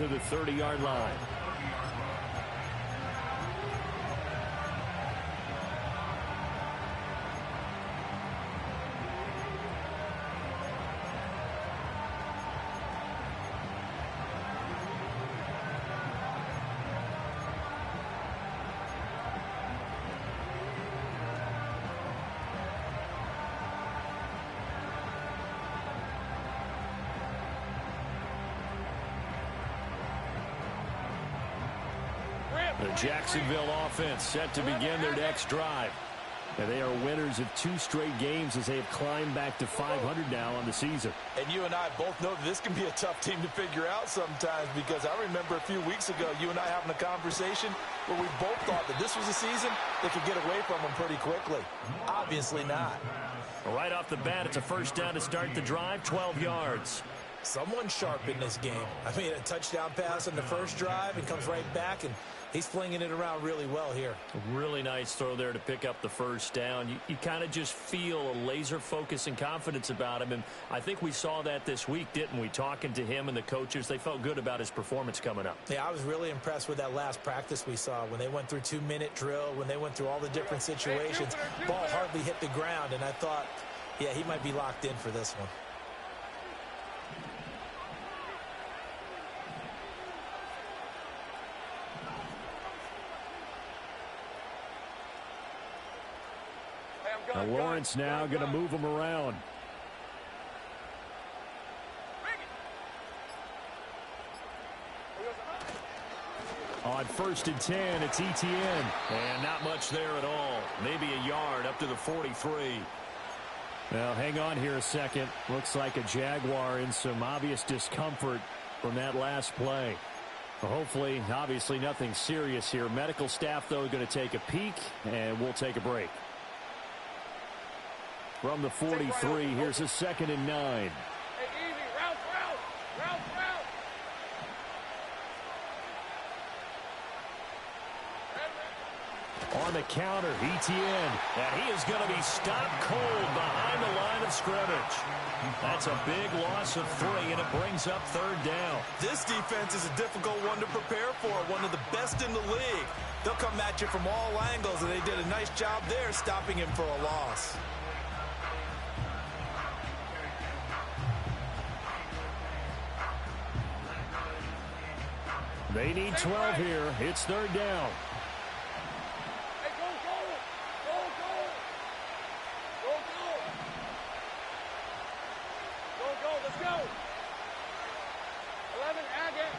to the 30-yard line. The Jacksonville offense set to begin their next drive. And they are winners of 2 straight games as they have climbed back to 500 now on the season. And you and I both know that this can be a tough team to figure out sometimes, because I remember a few weeks ago you and I having a conversation where we both thought that this was a season that could get away from them pretty quickly. Obviously not. Right off the bat, it's a first down to start the drive, 12 yards. Someone sharp in this game. I mean, a touchdown pass on the first drive and comes right back, and he's flinging it around really well here. A really nice throw there to pick up the first down. You kind of just feel a laser focus and confidence about him, and I think we saw that this week, didn't we? Talking to him and the coaches, they felt good about his performance coming up. Yeah, I was really impressed with that last practice we saw when they went through 2-minute drill, when they went through all the different situations. Ball hardly hit the ground, and I thought, yeah, he might be locked in for this one. Now Lawrence now going to move him around. On 1st and 10, it's ETN. And not much there at all. Maybe a yard up to the 43. Now, hang on here a second. Looks like a Jaguar in some obvious discomfort from that last play. Well, hopefully, obviously, nothing serious here. Medical staff, though, going to take a peek, and we'll take a break. From the 43, here's a 2nd and 9. On the counter, ETN, and he is going to be stopped cold behind the line of scrimmage. That's a big loss of 3, and it brings up 3rd down. This defense is a difficult one to prepare for, one of the best in the league. They'll come at you from all angles, and they did a nice job there stopping him for a loss. They need 12 here. It's 3rd down. Hey, go, go! Go, go! Go, go! Go, go, let's go! 11, Agate!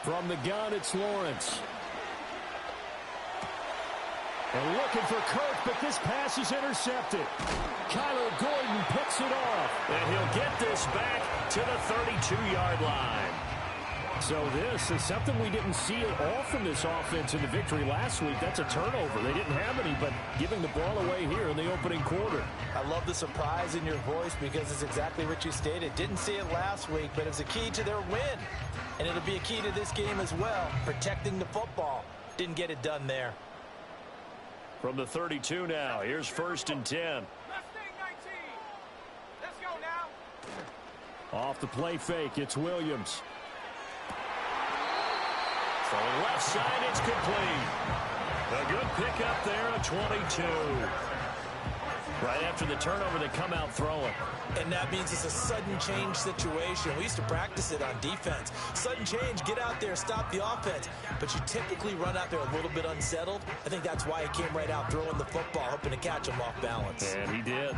From the gun, it's Lawrence. And looking for Kirk, but this pass is intercepted. Kyler Gordon picks it off. And he'll get this back to the 32-yard line. So this is something we didn't see at all from this offense in the victory last week. That's a turnover. They didn't have any, but giving the ball away here in the opening quarter. I love the surprise in your voice because it's exactly what you stated. Didn't see it last week, but it's a key to their win. And it'll be a key to this game as well, protecting the football. Didn't get it done there. From the 32 now, here's 1st and 10. Let's go now. Off the play fake, it's Williams. So left side, it's complete. A good pickup there at 22. Right after the turnover, they come out throwing. And that means it's a sudden change situation. We used to practice it on defense. Sudden change, get out there, stop the offense. But you typically run out there a little bit unsettled. I think that's why he came right out throwing the football, hoping to catch him off balance. And he did.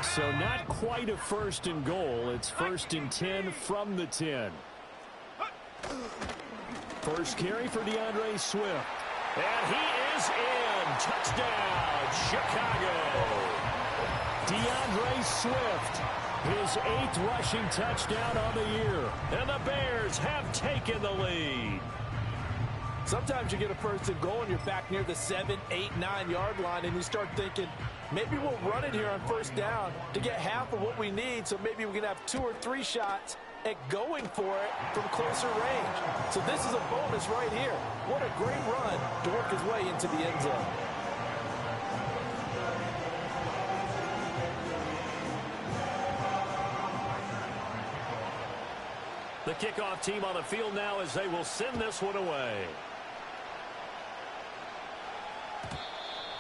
So not quite a 1st and goal. It's 1st and 10 from the 10. First carry for DeAndre Swift. And he is in. Touchdown, Chicago. DeAndre Swift, his 8th rushing touchdown on the year. And the Bears have taken the lead. Sometimes you get a 1st and goal and you're back near the 7, 8, 9-yard line, and you start thinking, maybe we'll run it here on 1st down to get half of what we need, so maybe we can have 2 or 3 shots at going for it from closer range. So this is a bonus right here. What a great run to work his way into the end zone. The kickoff team on the field now as they will send this one away.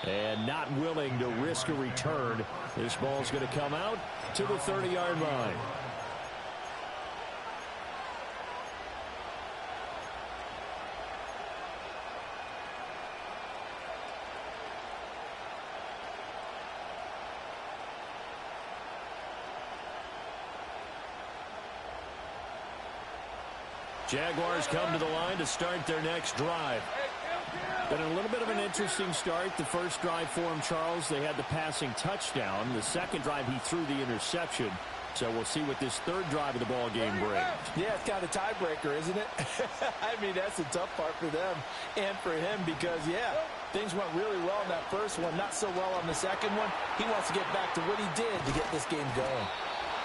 And not willing to risk a return. This ball's going to come out to the 30-yard line. Jaguars come to the line to start their next drive. Been a little bit of an interesting start. The first drive for him, Charles, they had the passing touchdown. The second drive, he threw the interception. So we'll see what this third drive of the ball game brings. Yeah, it's kind of a tiebreaker, isn't it? I mean, that's the tough part for them and for him because, yeah, things went really well in that first one, not so well on the second one. He wants to get back to what he did to get this game going.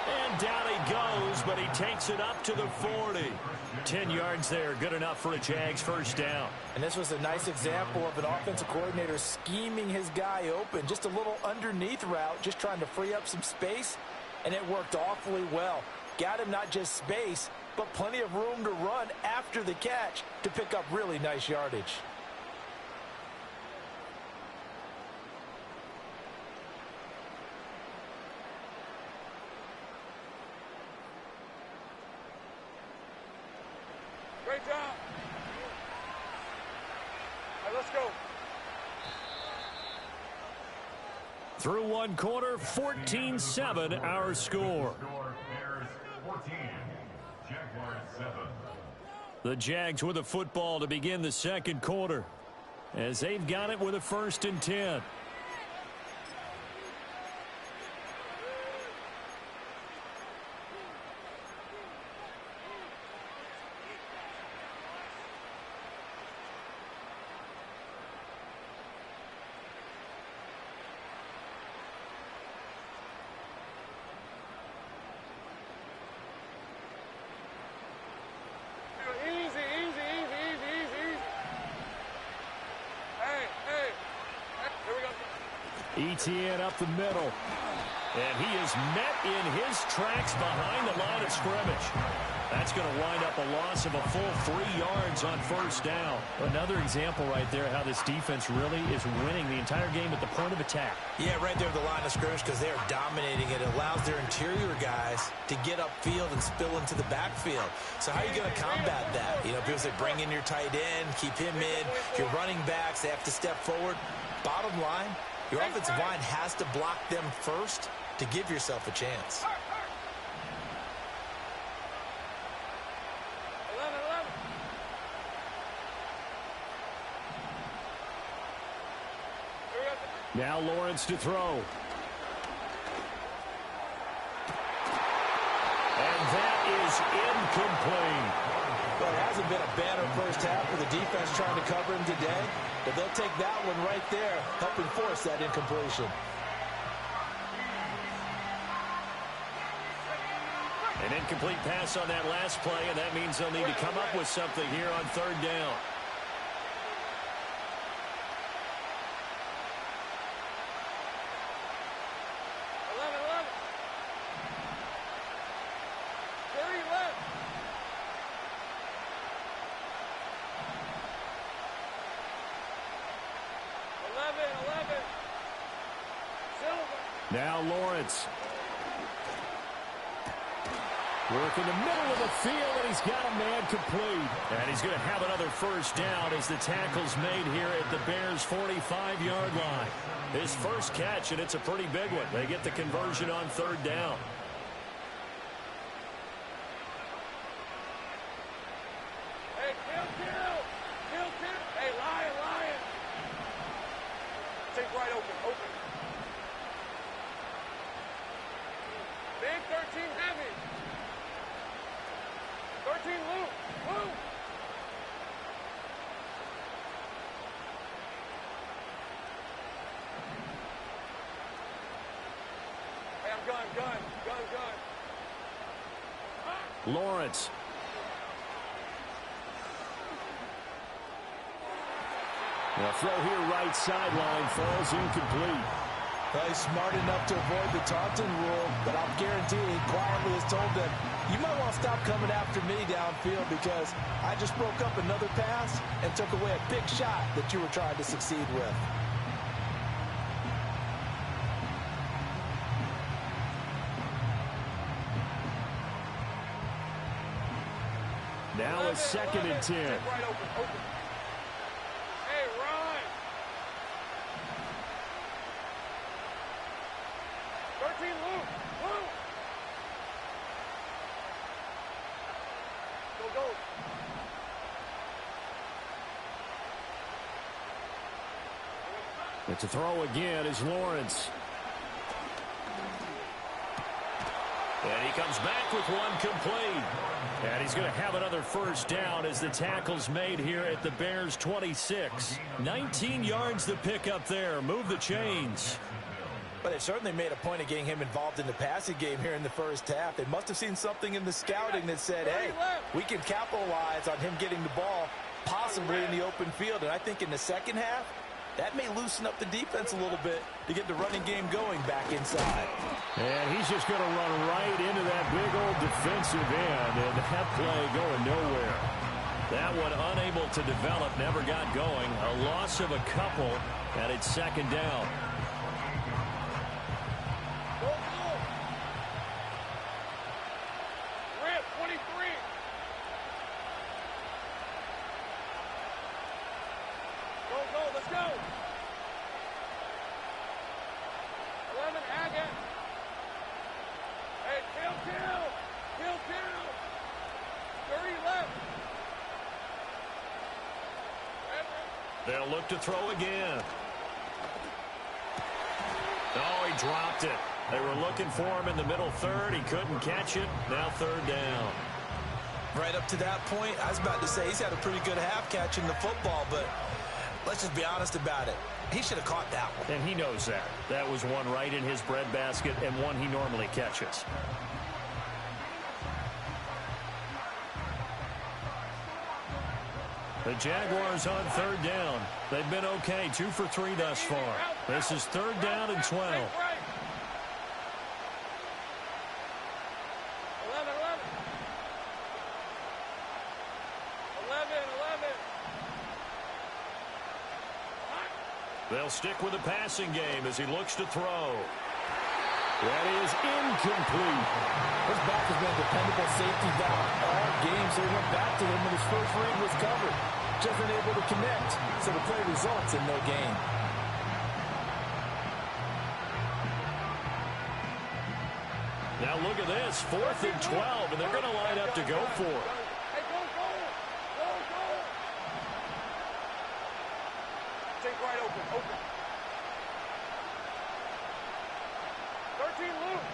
And down he goes, but he takes it up to the 40. 10 yards there, good enough for a Jags first down. And this was a nice example of an offensive coordinator scheming his guy open. Just a little underneath route, just trying to free up some space, and it worked awfully well. Got him not just space, but plenty of room to run after the catch to pick up really nice yardage. Great job. All right, let's go. Through one quarter, 14-7 our score. The Jags with a football to begin the second quarter as they've got it with a 1st and 10. Etienne up the middle. And he is met in his tracks behind the line of scrimmage. That's going to wind up a loss of a full 3 yards on first down. Another example right there how this defense really is winning the entire game at the point of attack. Yeah, right there at the line of scrimmage because they are dominating it. It allows their interior guys to get upfield and spill into the backfield. So how are you going to combat that? You know, people say bring in your tight end, keep him in. Your running backs, they have to step forward. Bottom line, your offensive line has to block them first to give yourself a chance. 11. Now Lawrence to throw. And that is incomplete. Well, it hasn't been a banner first half for the defense trying to cover him today, but they'll take that one right there, helping force that incompletion. An incomplete pass on that last play, and that means they'll need to come up with something here on third down. Now Lawrence. Work in the middle of the field, and he's got a man complete. And he's going to have another first down as the tackle's made here at the Bears' 45-yard line. His first catch, and it's a pretty big one. They get the conversion on third down. Hey, kill. Hey, Lion. Take right open. Big 13 heavy. 13 loop. Hey, I'm gun. Lawrence. The throw here right sideline falls incomplete. Well, he's smart enough to avoid the taunting rule, but I'll guarantee he quietly has told them, you might want to stop coming after me downfield because I just broke up another pass and took away a big shot that you were trying to succeed with. Now a 2nd and 10. Right open. Hey, run. 13, Luke. Go. But to throw again is Lawrence. And he comes back with one complete. And he's going to have another first down as the tackle's made here at the Bears' 26. 19 yards to pick up there. Move the chains. But they certainly made a point of getting him involved in the passing game here in the first half. They must have seen something in the scouting that said, hey, we can capitalize on him getting the ball possibly in the open field. And I think in the second half, that may loosen up the defense a little bit to get the running game going back inside. And he's just going to run right into that big old defensive end, and that play going nowhere. That one unable to develop, never got going. A loss of a couple, and it's 2nd down. Rip, 23. Go, let's go. 11, Agate. Hey, kill. 30 left. They'll look to throw again. Oh, he dropped it. They were looking for him in the middle third. He couldn't catch it. Now 3rd down. Right up to that point, I was about to say he's had a pretty good half catching the football, but let's just be honest about it. He should have caught that one. And he knows that. That was one right in his breadbasket and one he normally catches. The Jaguars on 3rd down. They've been okay, 2 for 3 thus far. This is 3rd down and 12. 11. They'll stick with the passing game as he looks to throw. That is incomplete. His back has been a dependable safety valve all game, so he went back to him when his first read was covered. Just unable to connect, so the play results in no gain. Now look at this, 4th and 12, and they're going to line up to go for it. Hey, go. Take right open. 13, Luke.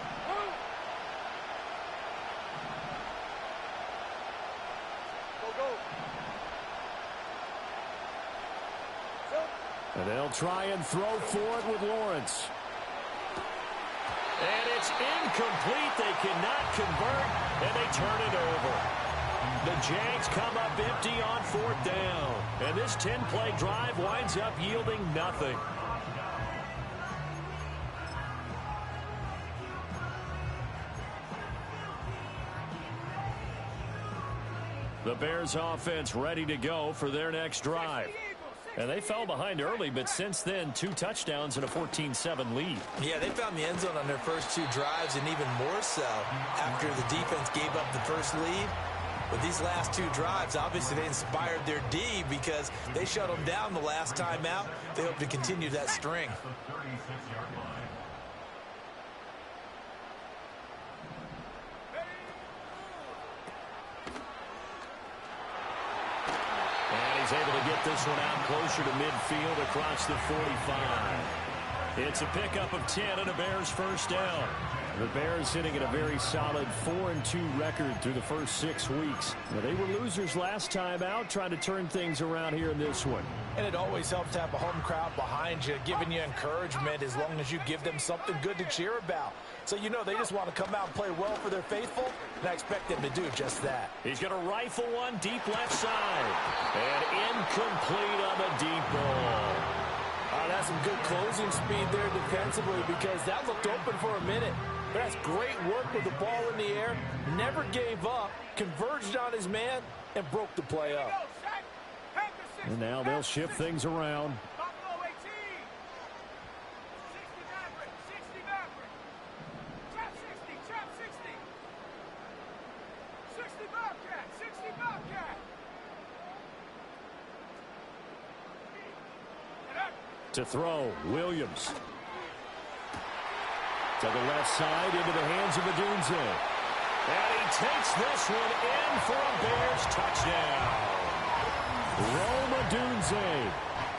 Go. And they'll try and throw for it with Lawrence. And it's incomplete. They cannot convert, and they turn it over. The Jags come up empty on 4th down. And this 10-play drive winds up yielding nothing. The Bears offense ready to go for their next drive. And they fell behind early, but since then, 2 touchdowns and a 14-7 lead. Yeah, they found the end zone on their first 2 drives, and even more so after the defense gave up the first lead. With these last 2 drives, obviously they inspired their D because they shut them down the last time out. They hope to continue that string. He's able to get this one out closer to midfield across the 45. It's a pickup of 10 and a Bears first down. The Bears sitting at a very solid 4-2 record through the first 6 weeks. Now, they were losers last time out, trying to turn things around here in this one. And it always helps to have a home crowd behind you, giving you encouragement as long as you give them something good to cheer about. So you know they just want to come out and play well for their faithful, and I expect them to do just that. He's going to rifle one deep left side. And incomplete on the deep ball. That's some good closing speed there defensively because that looked open for a minute. But that's great work with the ball in the air. Never gave up, converged on his man, and broke the play up. And now they'll shift things around. To throw, Williams. To the left side, into the hands of Odunze. And he takes this one in for a Bears touchdown. Rome Odunze.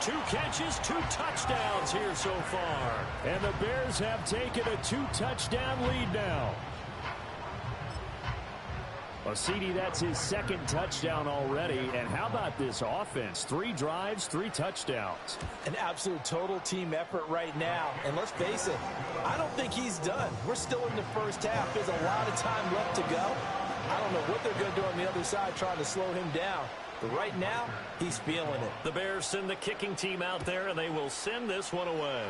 2 catches, 2 touchdowns here so far. And the Bears have taken a 2-touchdown lead now. Well, CD, that's his 2nd touchdown already. And how about this offense? 3 drives, 3 touchdowns. An absolute total team effort right now. And let's face it, I don't think he's done. We're still in the first half. There's a lot of time left to go. I don't know what they're going to do on the other side trying to slow him down. But right now, he's feeling it. The Bears send the kicking team out there, and they will send this one away.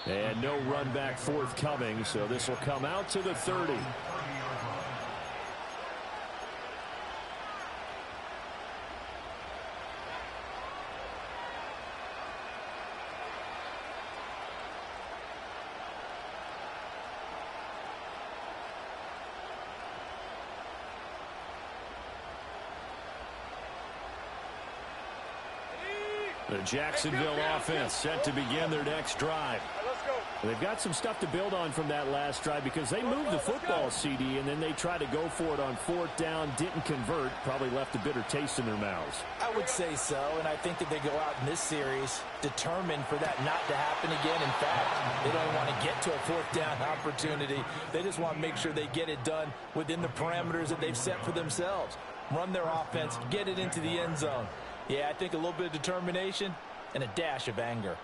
And no run back forthcoming, so this will come out to the 30. The Jacksonville offense set to begin their next drive. They've got some stuff to build on from that last drive because they moved the football, CD, and then they tried to go for it on 4th down, didn't convert, probably left a bitter taste in their mouths. I would say so, and I think that they go out in this series determined for that not to happen again. In fact, they don't want to get to a 4th down opportunity. They just want to make sure they get it done within the parameters that they've set for themselves. Run their offense, get it into the end zone. Yeah, I think a little bit of determination and a dash of anger.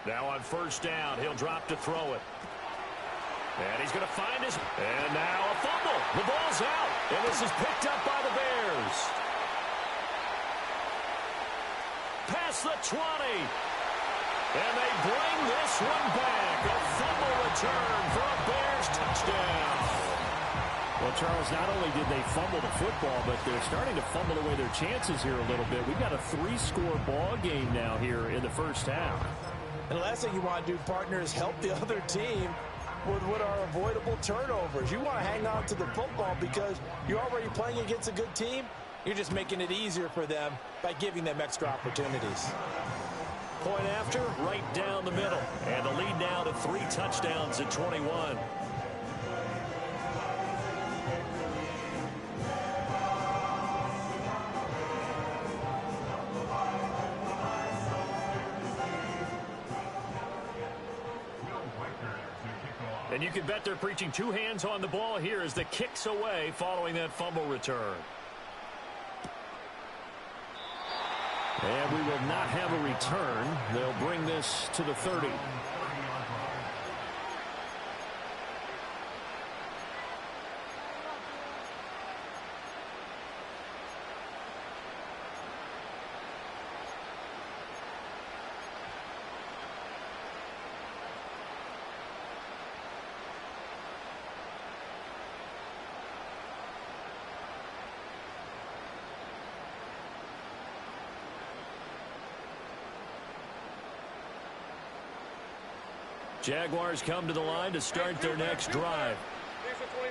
Now on 1st down, he'll drop to throw it. And he's going to find his... And now a fumble. The ball's out. And this is picked up by the Bears. Past the 20. And they bring this one back. A fumble return for a Bears touchdown. Well, Charles, not only did they fumble the football, but they're starting to fumble away their chances here a little bit. We've got a 3-score ball game now here in the first half. And the last thing you want to do, partner, is help the other team with what are avoidable turnovers. You want to hang on to the football because you're already playing against a good team. You're just making it easier for them by giving them extra opportunities. Point after, right down the middle. And the lead now to 3 touchdowns at 21. And you can bet they're preaching 2 hands on the ball here as the kick's away following that fumble return. And we will not have a return. They'll bring this to the 30. Jaguars come to the line to start their next drive.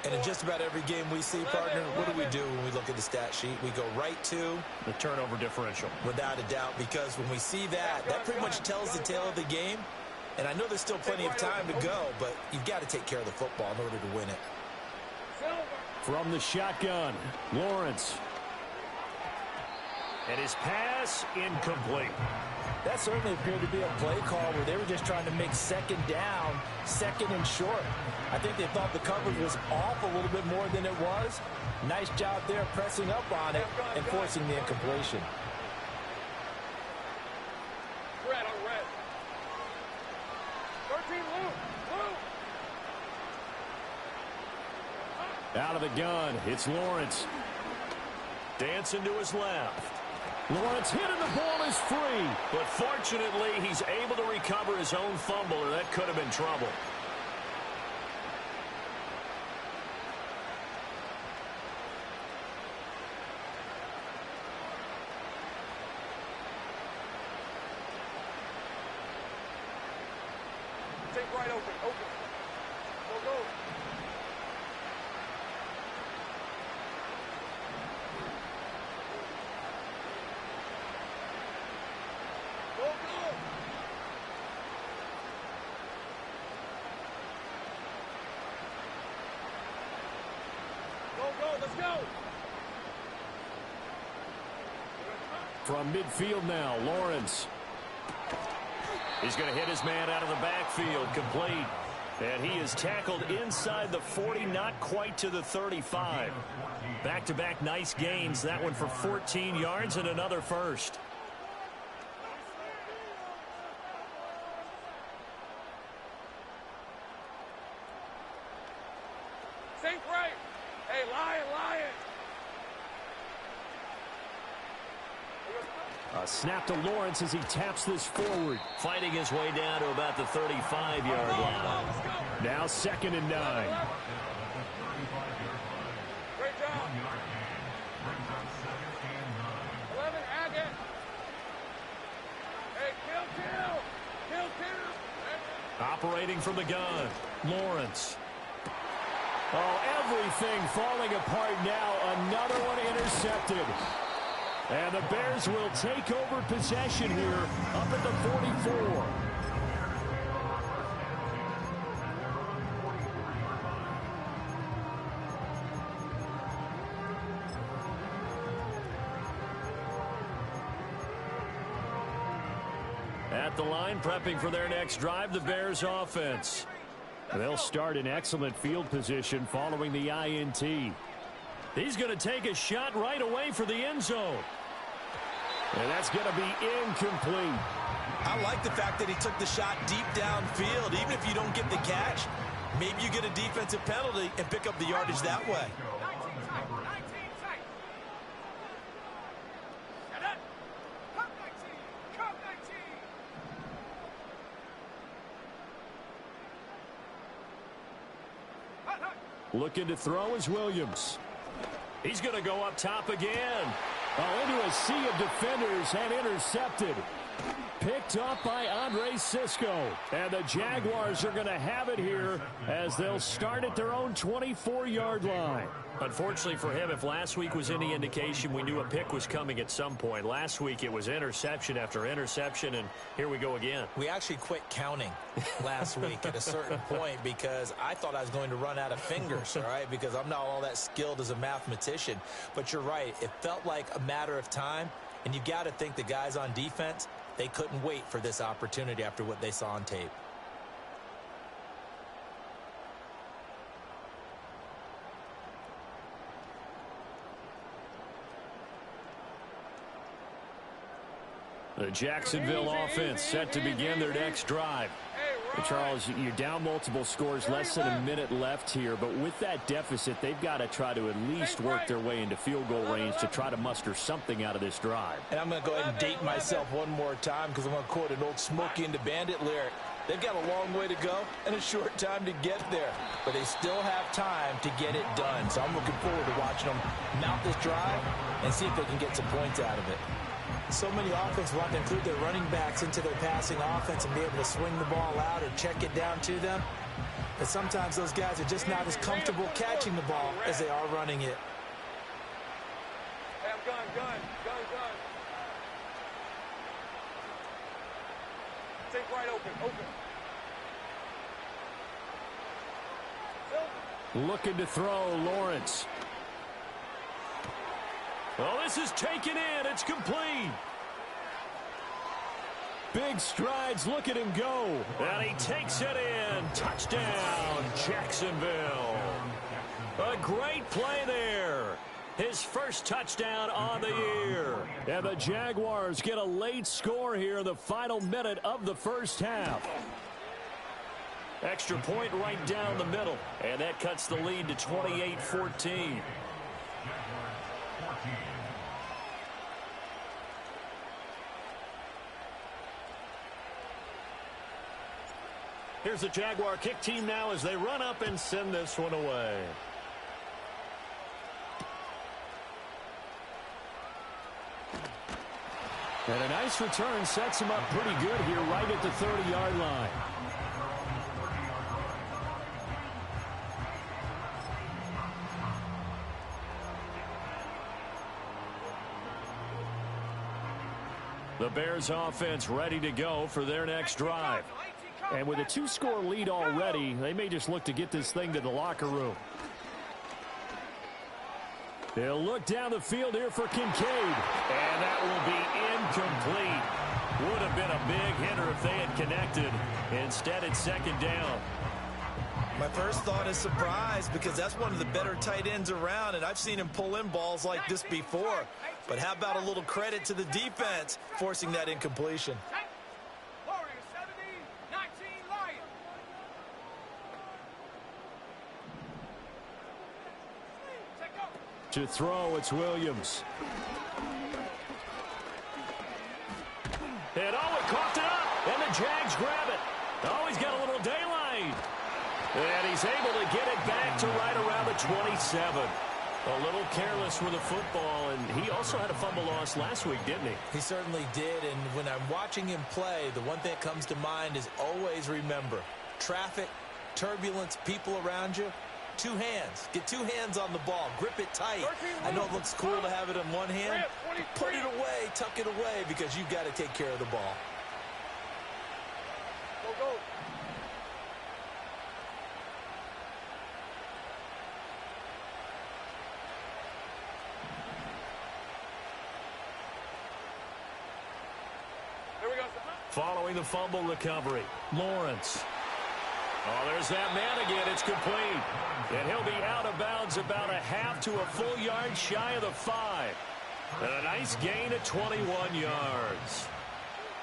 And in just about every game we see, partner, what do we do when we look at the stat sheet? We go right to the turnover differential. Without a doubt, because when we see that, that pretty much tells the tale of the game. And I know there's still plenty of time to go, but you've got to take care of the football in order to win it. From the shotgun, Lawrence. And his pass incomplete. That certainly appeared to be a play call where they were just trying to make second down, second and short. I think they thought the coverage was off a little bit more than it was. Nice job there pressing up on it and forcing the incompletion. Red on red. 13 Lou. Out of the gun, it's Lawrence. Dancing to his left. Lawrence hit and the ball is free. But fortunately, he's able to recover his own fumble, or that could have been trouble. Take right open. Open. Go, go. Go, go. Go, go. Let's go. From midfield now, Lawrence. He's going to hit his man out of the backfield, complete. And he is tackled inside the 40, not quite to the 35. Back-to-back nice gains, that one for 14 yards and another first. Safe right. Hey, Lion, Lion. A snap to Lawrence as he taps this forward. Fighting his way down to about the 35-yard line. Now 2nd and 9. Great job. 11, Agate. Hey, kill. Operating from the gun, Lawrence. Oh, everything falling apart now. Another one intercepted. And the Bears will take over possession here up at the 44. At the line, prepping for their next drive, the Bears offense. They'll start in excellent field position following the INT. He's going to take a shot right away for the end zone. And that's going to be incomplete. I like the fact that he took the shot deep downfield. Even if you don't get the catch, maybe you get a defensive penalty and pick up the yardage that way. Looking to throw is Williams. He's going to go up top again. Oh, into a sea of defenders and intercepted. Picked up by Andre Sisco. And the Jaguars are going to have it here as they'll start at their own 24-yard line. Unfortunately for him, if last week was any indication, we knew a pick was coming at some point. Last week it was interception after interception, and here we go again. We actually quit counting last week at a certain point because I thought I was going to run out of fingers, all right, because I'm not all that skilled as a mathematician. But you're right. It felt like a matter of time, and you've got to think the guys on defense, they couldn't wait for this opportunity after what they saw on tape. The Jacksonville offense set to begin their next drive. Charles, you're down multiple scores, less than a minute left here, but with that deficit, they've got to try to at least work their way into field goal range to try to muster something out of this drive. And I'm going to go ahead and date myself one more time because I'm going to quote an old Smokey and the Bandit lyric. They've got a long way to go and a short time to get there, but they still have time to get it done. So I'm looking forward to watching them mount this drive and see if they can get some points out of it. So many offenses want to include their running backs into their passing offense and be able to swing the ball out or check it down to them. But sometimes those guys are just not as comfortable catching the ball as they are running it. Hey, I'm gun. Take right open. Looking to throw, Lawrence. Oh, this is taken in. It's complete. Big strides. Look at him go. And he takes it in. Touchdown, Jacksonville. A great play there. His first touchdown on the year. And the Jaguars get a late score here in the final minute of the first half. Extra point right down the middle. And that cuts the lead to 28-14. Here's the Jaguar kick team now as they run up and send this one away. And a nice return sets him up pretty good here right at the 30-yard line. The Bears offense ready to go for their next drive. And with a 2-score lead already, they may just look to get this thing to the locker room. They'll look down the field here for Kincaid. And that will be incomplete. Would have been a big hitter if they had connected. Instead, it's second down. My first thought is surprise because that's one of the better tight ends around, and I've seen him pull in balls like this before. But how about a little credit to the defense forcing that incompletion? To throw, it's Williams. And it coughed it up, and the Jags grab it. Oh, he's got a little daylight. And he's able to get it back to right around the 27. A little careless with the football, and he also had a fumble loss last week, didn't he? He certainly did, and when I'm watching him play, the one thing that comes to mind is always remember, traffic, turbulence, people around you, two hands. Get two hands on the ball. Grip it tight. I know it looks cool to have it in one hand. Put it away, tuck it away, because you've got to take care of the ball. Go. Here we go. Following the fumble recovery, Lawrence. Oh, there's that man again. It's complete. And he'll be out of bounds about a half to a full yard shy of the 5. And a nice gain of 21 yards.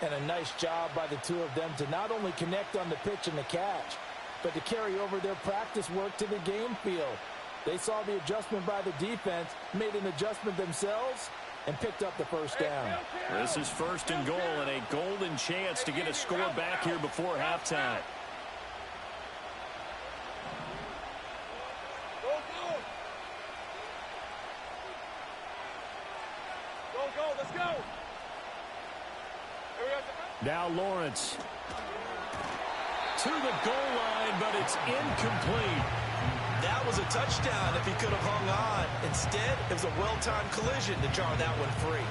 And a nice job by the two of them to not only connect on the pitch and the catch, but to carry over their practice work to the game field. They saw the adjustment by the defense, made an adjustment themselves, and picked up the first down. This is first and goal and a golden chance to get a score back here before halftime. Go, let's go. Now Lawrence. To the goal line, but it's incomplete. That was a touchdown if he could have hung on. Instead, it was a well-timed collision to jar that one free.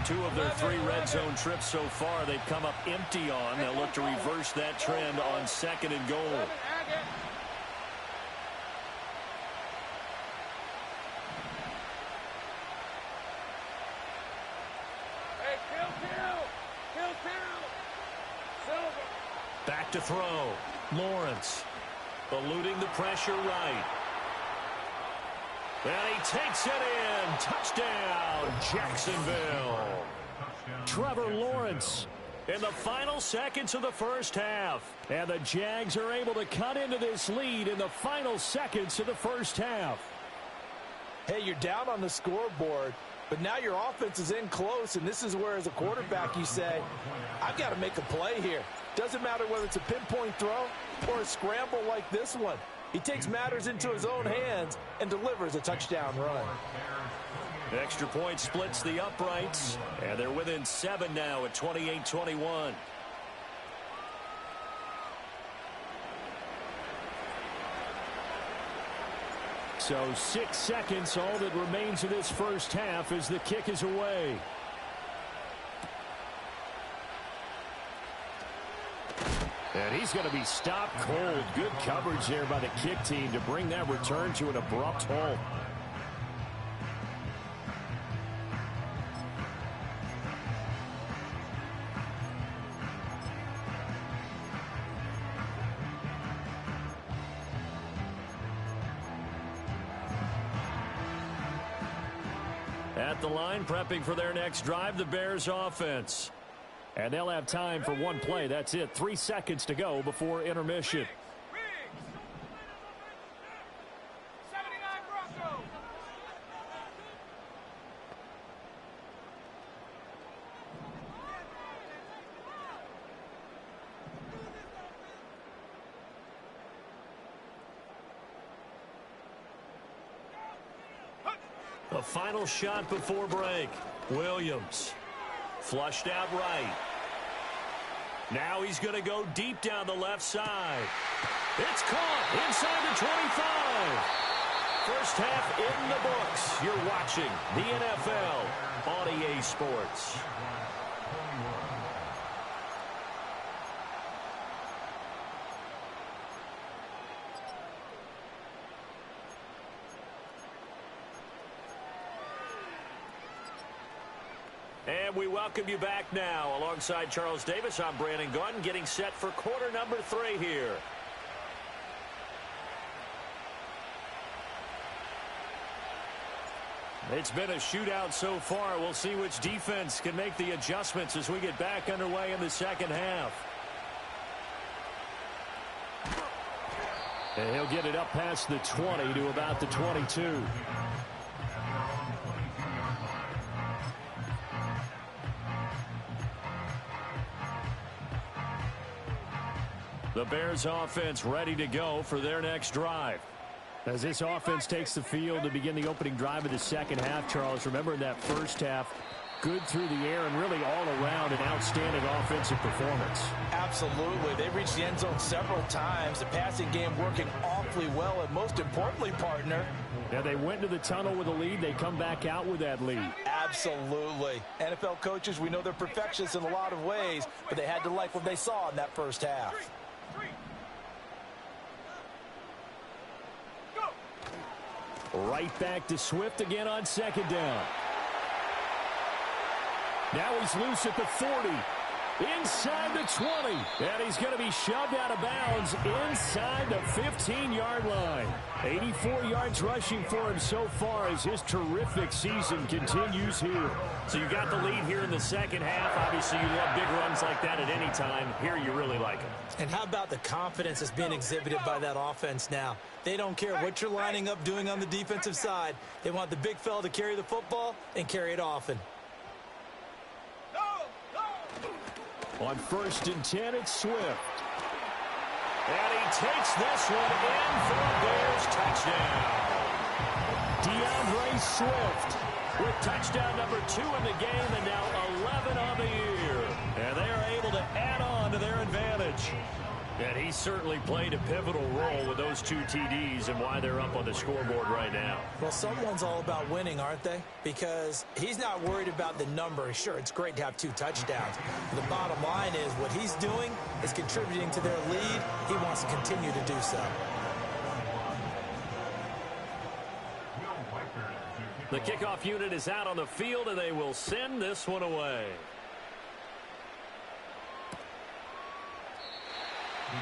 Two of their 3 red zone trips so far they've come up empty on. They'll look to reverse that trend on second and goal. Back to throw. Lawrence. Eluding the pressure right. And he takes it in. Touchdown, Jacksonville. Trevor Lawrence in the final seconds of the first half. And the Jags are able to cut into this lead in the final seconds of the first half. Hey, you're down on the scoreboard, but now your offense is in close, and this is where, as a quarterback, you say, I've got to make a play here. Doesn't matter whether it's a pinpoint throw or a scramble like this one. He takes matters into his own hands and delivers a touchdown run. Extra point splits the uprights, and they're within 7 now at 28-21. So 6 seconds, all that remains of this first half as the kick is away. And he's going to be stopped cold. Good coverage there by the kick team to bring that return to an abrupt halt. At the line, prepping for their next drive, the Bears offense. And they'll have time for one play. That's it. 3 seconds to go before intermission. A final shot before break. Williams. Flushed out right. Now he's going to go deep down the left side. It's caught inside the 25. First half in the books. You're watching the NFL on EA Sports. And we welcome you back now. Alongside Charles Davis, I'm Brandon Gunn, getting set for quarter number 3 here. It's been a shootout so far. We'll see which defense can make the adjustments as we get back underway in the second half. And he'll get it up past the 20 to about the 22. The Bears offense ready to go for their next drive. As this offense takes the field to begin the opening drive of the second half, Charles, remember in that first half, good through the air and really all around an outstanding offensive performance. Absolutely. They reached the end zone several times. The passing game working awfully well, and most importantly, partner. Yeah, they went to the tunnel with a lead. They come back out with that lead. Absolutely. NFL coaches, we know they're perfectionists in a lot of ways, but they had to like what they saw in that first half. Right back to Swift again on second down. Now he's loose at the 40. Inside the 20. And he's going to be shoved out of bounds inside the 15-yard line. 84 yards rushing for him so far as his terrific season continues here. So you got the lead here in the second half. Obviously, you love big runs like that at any time. Here you really like them. And how about the confidence that's being exhibited by that offense now? They don't care what you're lining up doing on the defensive side. They want the big fella to carry the football and carry it often. On 1st and 10, it's Swift. And he takes this one in for a Bears touchdown. DeAndre Swift with touchdown number 2 in the game and now 11 on the year. And they are able to add on to their advantage. And he certainly played a pivotal role with those 2 TDs and why they're up on the scoreboard right now. Well, someone's all about winning, aren't they? Because he's not worried about the number. Sure, it's great to have 2 touchdowns. The bottom line is what he's doing is contributing to their lead. He wants to continue to do so. The kickoff unit is out on the field, and they will send this one away.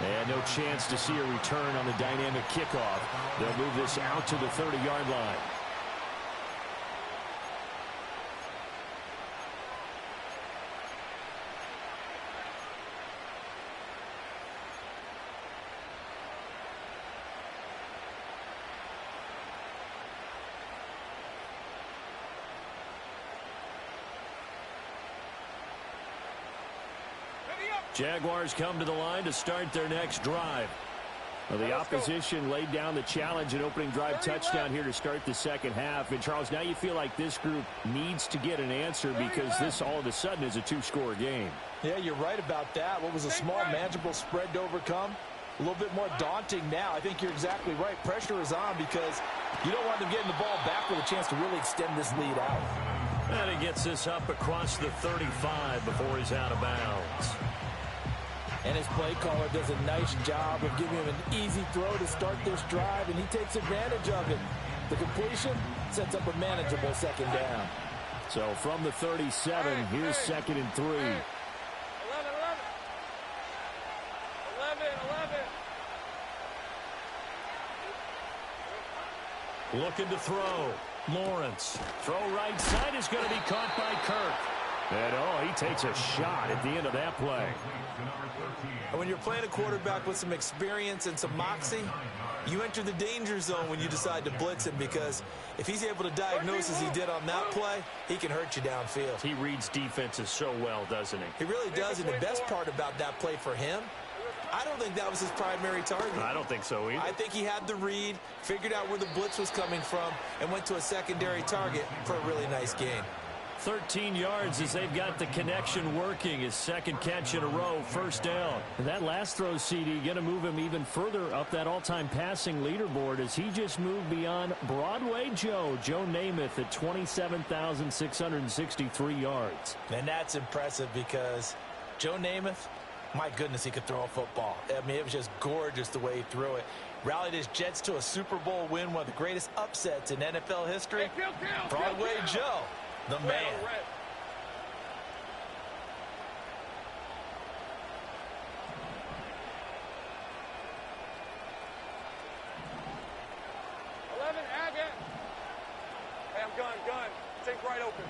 And no chance to see a return on the dynamic kickoff. They'll move this out to the 30-yard line. Jaguars come to the line to start their next drive. Well, the opposition laid down the challenge and opening drive touchdown here to start the second half. And, Charles, now you feel like this group needs to get an answer because this all of a sudden is a two-score game. Yeah, you're right about that. What was a small, manageable spread to overcome? A little bit more daunting now. I think you're exactly right. Pressure is on because you don't want them getting the ball back with a chance to really extend this lead out. And he gets this up across the 35 before he's out of bounds. And his play caller does a nice job of giving him an easy throw to start this drive, and he takes advantage of it. The completion sets up a manageable second down. So from the 37, here's second and 3. 11. Looking to throw. Lawrence. Throw right side is going to be caught by Kirk. And, he takes a shot at the end of that play. And when you're playing a quarterback with some experience and some moxie, you enter the danger zone when you decide to blitz him, because if he's able to diagnose as he did on that play, he can hurt you downfield. He reads defenses so well, doesn't he? He really does, and the best part about that play for him, I don't think that was his primary target. I don't think so either. I think he had the read, figured out where the blitz was coming from, and went to a secondary target for a really nice gain. 13 yards as they've got the connection working. His second catch in a row, first down. And that last throw, CD, going to move him even further up that all-time passing leaderboard as he just moved beyond Broadway Joe Namath at 27,663 yards. And that's impressive because Joe Namath, my goodness, he could throw a football. I mean, it was just gorgeous the way he threw it. Rallied his Jets to a Super Bowl win, one of the greatest upsets in NFL history. Broadway Joe. The man. Red. 11, Agate. Hey, I'm gun. Take right open.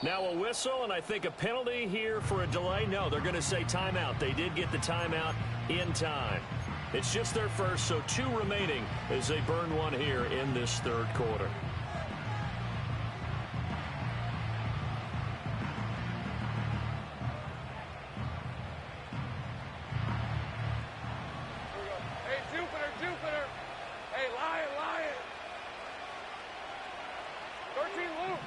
Now a whistle, and I think a penalty here for a delay. No, they're going to say timeout. They did get the timeout in time. It's just their first, so 2 remaining as they burn one here in this third quarter. Hey, Jupiter. Hey, Lion. 13, Luke.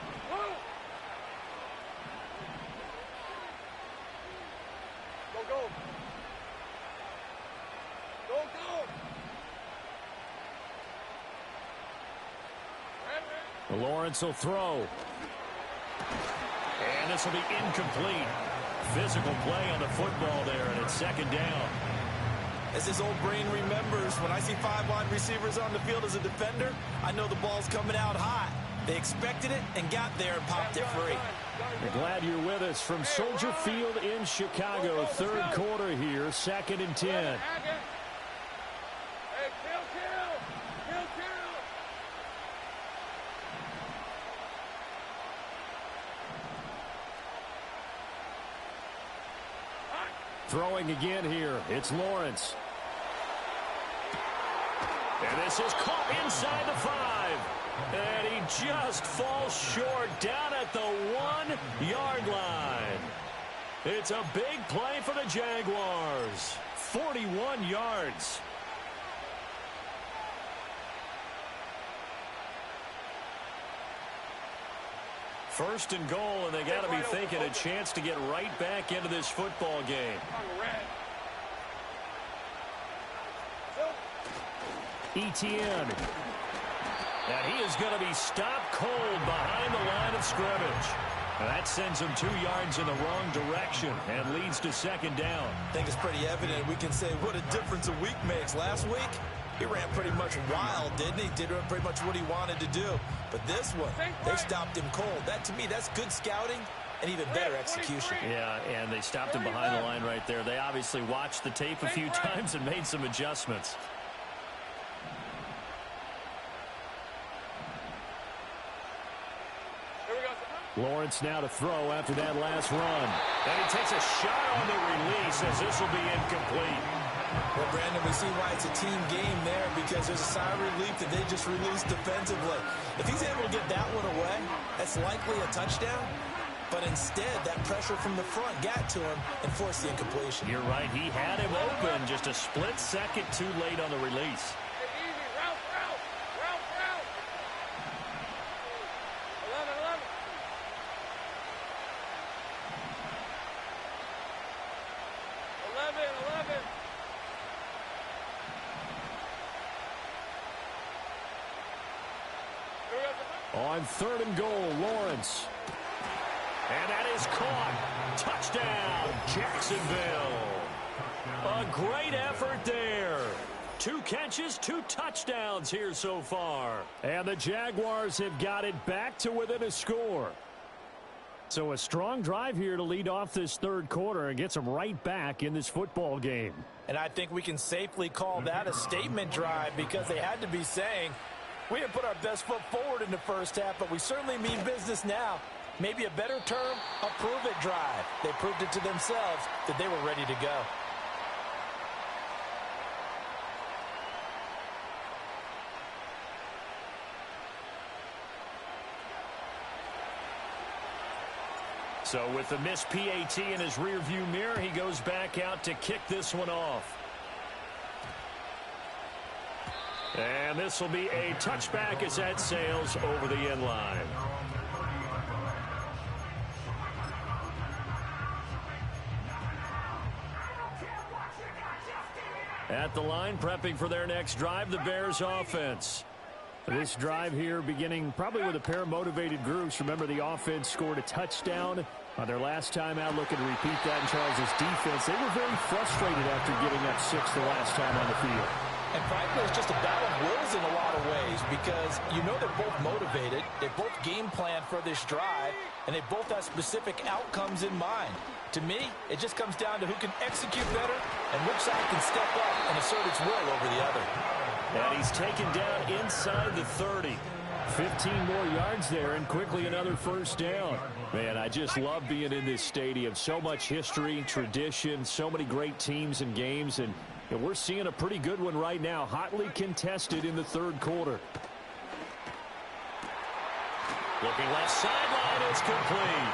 Go. Lawrence will throw. And this will be incomplete. Physical play on the football there, and it's second down. As his old brain remembers, when I see 5 wide receivers on the field as a defender, I know the ball's coming out hot. They expected it and got there and popped it free. We're glad you're with us from Soldier Field in Chicago. Third quarter here, second and 10. Hey, kill. Throwing again here, it's Lawrence. And this is caught inside the 5. And he just falls short down at the 1-yard line. It's a big play for the Jaguars. 41 yards. First and goal, and they got to be thinking a chance to get right back into this football game. Etienne. And he is going to be stopped cold behind the line of scrimmage. And that sends him 2 yards in the wrong direction and leads to second down. I think it's pretty evident. We can say what a difference a week makes. Last week, he ran pretty much wild, didn't he? Did pretty much what he wanted to do. But this one, they stopped him cold. That, to me, that's good scouting and even better execution. Yeah, and they stopped him behind the line right there. They obviously watched the tape a few times and made some adjustments. Lawrence now to throw after that last run. And he takes a shot on the release as this will be incomplete. Well, Brandon, we see why it's a team game there, because there's a sigh of relief that they just released defensively. If he's able to get that one away, that's likely a touchdown. But instead, that pressure from the front got to him and forced the incompletion. You're right. He had him open. Just a split second too late on the release. Hey, easy. Route. 11. 11. On 3rd and goal, Lawrence. And that is caught. Touchdown, Jacksonville. A great effort there. 2 catches, 2 touchdowns here so far. And the Jaguars have got it back to within a score. So a strong drive here to lead off this 3rd quarter and gets them right back in this football game. And I think we can safely call that a statement drive because they had to be saying, we didn't put our best foot forward in the first half, but we certainly mean business now. Maybe a better term, a prove-it drive. They proved it to themselves that they were ready to go. So with the missed PAT in his rearview mirror, he goes back out to kick this one off. And this will be a touchback as that sails over the end line. At the line, prepping for their next drive, the Bears offense. This drive here beginning probably with a pair of motivated groups. Remember, the offense scored a touchdown on their last time out, looking to repeat that in Charles' defense. They were very frustrated after giving up 6 the last time on the field. And frankly, it's just a battle of wills in a lot of ways because you know they're both motivated, they both game plan for this drive, and they both have specific outcomes in mind. To me, it just comes down to who can execute better and which side can step up and assert its will over the other. And he's taken down inside the 30. 15 more yards there and quickly another first down. Man, I just love being in this stadium. So much history, tradition, so many great teams and games, and we're seeing a pretty good one right now, hotly contested in the 3rd quarter. Looking left sideline, it's complete.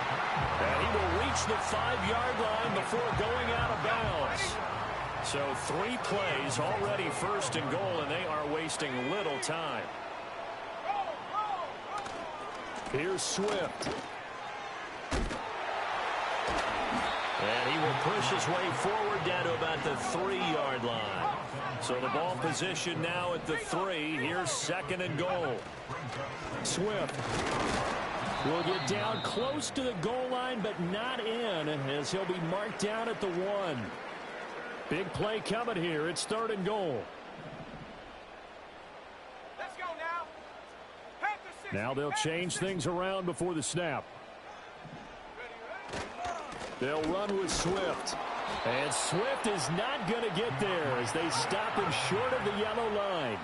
And he will reach the 5-yard line before going out of bounds. So 3 plays already 1st and goal, and they are wasting little time. Here's Swift. And he will push his way forward down to about the 3-yard line. So the ball position now at the 3. Here's 2nd and goal. Swift will get down close to the goal line, but not in, as he'll be marked down at the 1. Big play coming here. It's 3rd and goal. Let's go now. Now they'll change things around before the snap. They'll run with Swift. And Swift is not going to get there as they stop him short of the yellow line.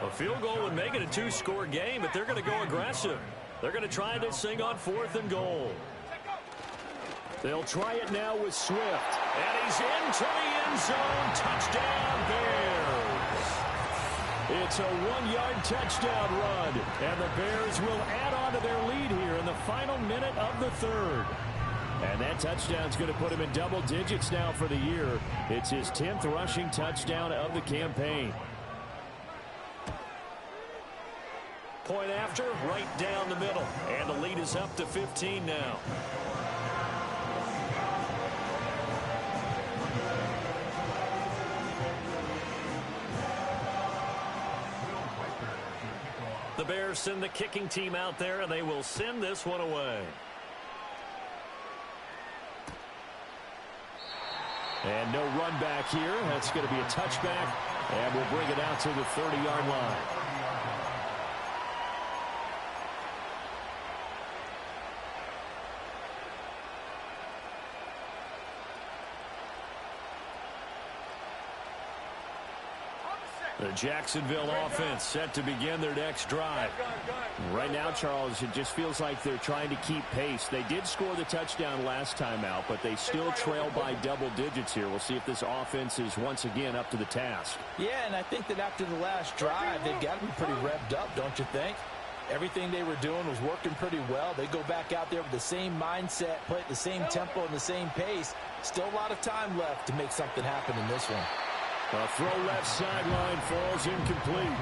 A field goal would make it a 2-score game, but they're going to go aggressive. They're going to try this thing on 4th and goal. They'll try it now with Swift. And he's into the end zone. Touchdown, Bears. It's a 1-yard touchdown run. And the Bears will add on to their lead here in the final minute of the 3rd. And that touchdown's going to put him in double digits now for the year. It's his 10th rushing touchdown of the campaign. Point after, right down the middle. And the lead is up to 15 now. The Bears send the kicking team out there, and they will send this one away. And no run back here. That's going to be a touchback, and we'll bring it out to the 30-yard line. The Jacksonville offense set to begin their next drive. Right now, Charles, it just feels like they're trying to keep pace. They did score the touchdown last time out, but they still trail by double digits here. We'll see if this offense is once again up to the task. Yeah, and I think that after the last drive, they've got to be pretty revved up, don't you think? Everything they were doing was working pretty well. They go back out there with the same mindset, play at the same tempo and the same pace. Still a lot of time left to make something happen in this one. A throw left sideline falls incomplete.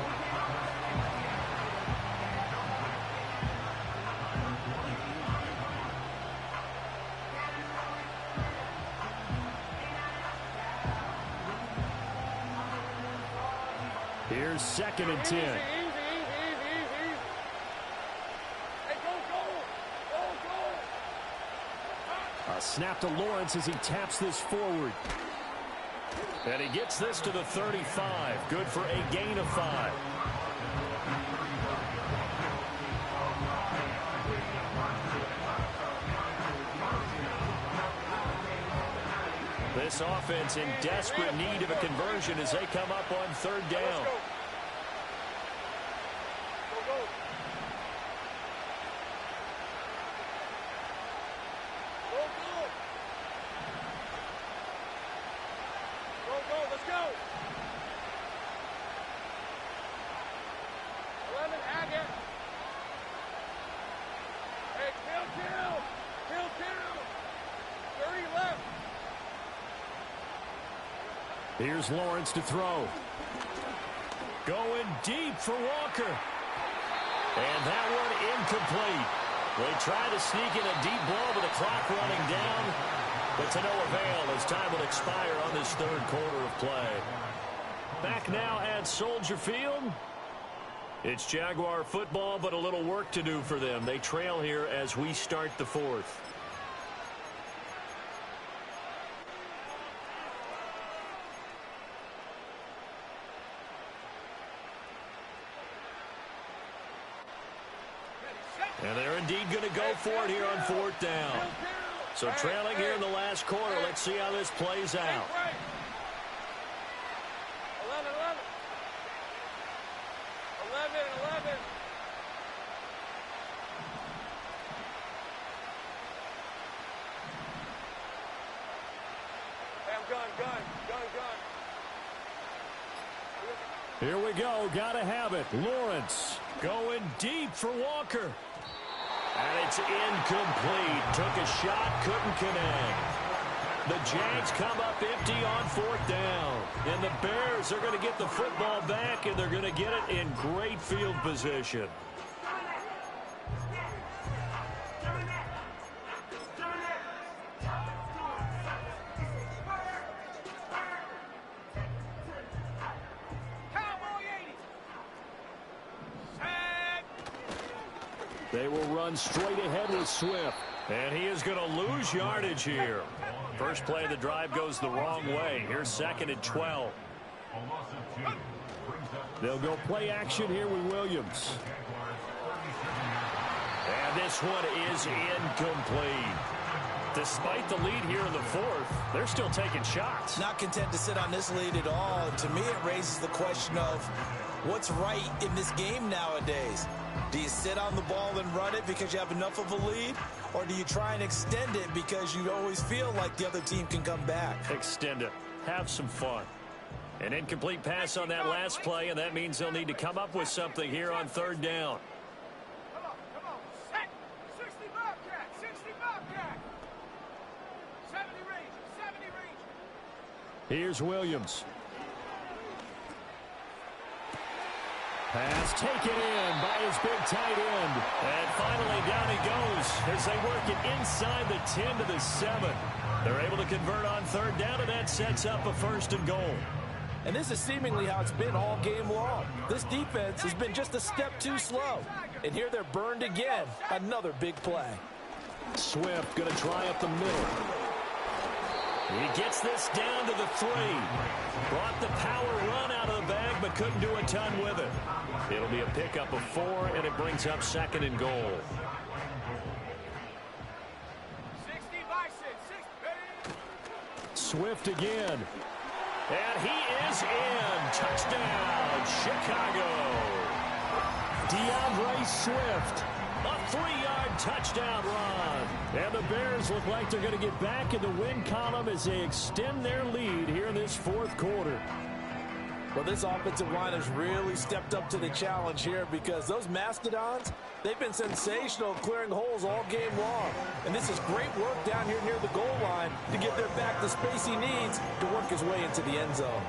Here's 2nd and 10. Easy. Hey, go. A snap to Lawrence as he taps this forward. And he gets this to the 35. Good for a gain of 5. This offense in desperate need of a conversion as they come up on 3rd down. Let's go. 11, Haggett. Hey, kill. 30 left. Here's Lawrence to throw. Going deep for Walker. And that one incomplete. They try to sneak in a deep ball with the clock running down, but to no avail as time will expire on this 3rd quarter of play. Back now at Soldier Field. It's Jaguar football, but a little work to do for them. They trail here as we start the 4th. And they're indeed going to go for it here on 4th down. So trailing here in the last quarter. Let's see how this plays out. 11. Hey, I'm gun. Here we go. Gotta have it. Lawrence going deep for Walker. And it's incomplete. Took a shot, couldn't connect. The Jags come up empty on 4th down. And the Bears are going to get the football back, and they're going to get it in great field position. They will run straight ahead with Swift. And he is going to lose yardage here. First play of the drive goes the wrong way. Here's 2nd and 12. They'll go play action here with Williams. And this one is incomplete. Despite the lead here in the 4th, they're still taking shots. Not content to sit on this lead at all. To me, it raises the question of what's right in this game nowadays. Do you sit on the ball and run it because you have enough of a lead? Or do you try and extend it because you always feel like the other team can come back? Extend it. Have some fun. An incomplete pass on that last play, and that means they'll need to come up with something here on 3rd down. Come on. Set. 60 Bobcat. 70 range. Here's Williams. Pass taken in by his big tight end. And finally down he goes as they work it inside the 10 to the 7. They're able to convert on 3rd down, and that sets up a 1st and goal. And this is seemingly how it's been all game long. This defense has been just a step too slow. And here they're burned again. Another big play. Swift going to try up the middle. He gets this down to the 3. Brought the power run out of the bag, but couldn't do a ton with it. It'll be a pickup of 4, and it brings up 2nd and goal. 60 by 6. Swift again. And he is in. Touchdown, Chicago. DeAndre Swift. A 3-yard touchdown run. And the Bears look like they're going to get back in the win column as they extend their lead here in this 4th quarter. Well, this offensive line has really stepped up to the challenge here because those Mastodons, they've been sensational clearing holes all game long. And this is great work down here near the goal line to give their back the space he needs to work his way into the end zone.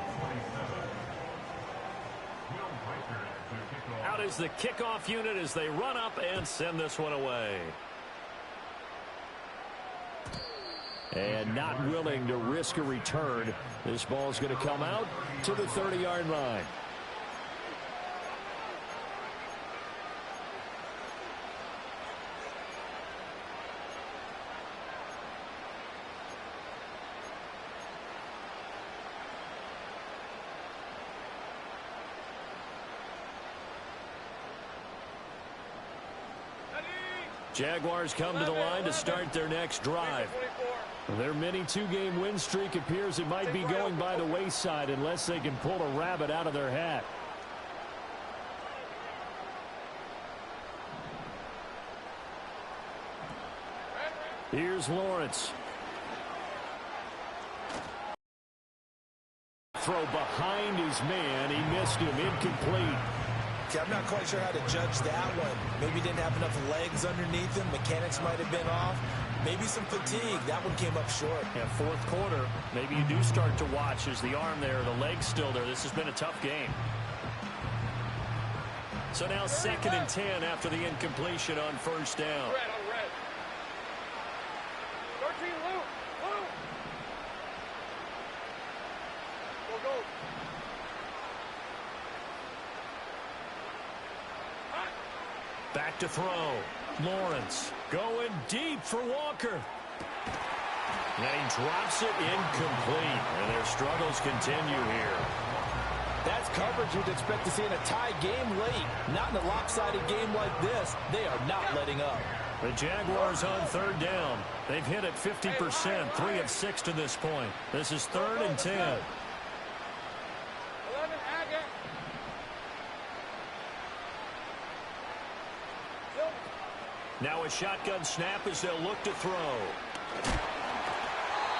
Out is the kickoff unit as they run up and send this one away. And not willing to risk a return. This ball is going to come out to the 30-yard line. Jaguars come to the line to start their next drive. Their mini two-game win streak appears it might be going by the wayside unless they can pull a rabbit out of their hat. Here's Lawrence. Throw behind his man. He missed him. Incomplete. Okay, I'm not quite sure how to judge that one. Maybe didn't have enough legs underneath him. Mechanics might have been off. Maybe some fatigue. That one came up short. Yeah, fourth quarter, maybe you do start to watch as the arm there, the leg's still there. This has been a tough game. So now 2nd and 10 after the incompletion on first down. Red, on red. 13, Lou. Lou. Go, go. Back to throw. Lawrence going deep for Walker. And he drops it incomplete. And their struggles continue here. That's coverage you'd expect to see in a tie game late. Not in a lopsided game like this. They are not letting up. The Jaguars on 3rd down. They've hit it 50%, 3 of 6 to this point. This is 3rd and 10. 11, Agate. Now a shotgun snap as they'll look to throw.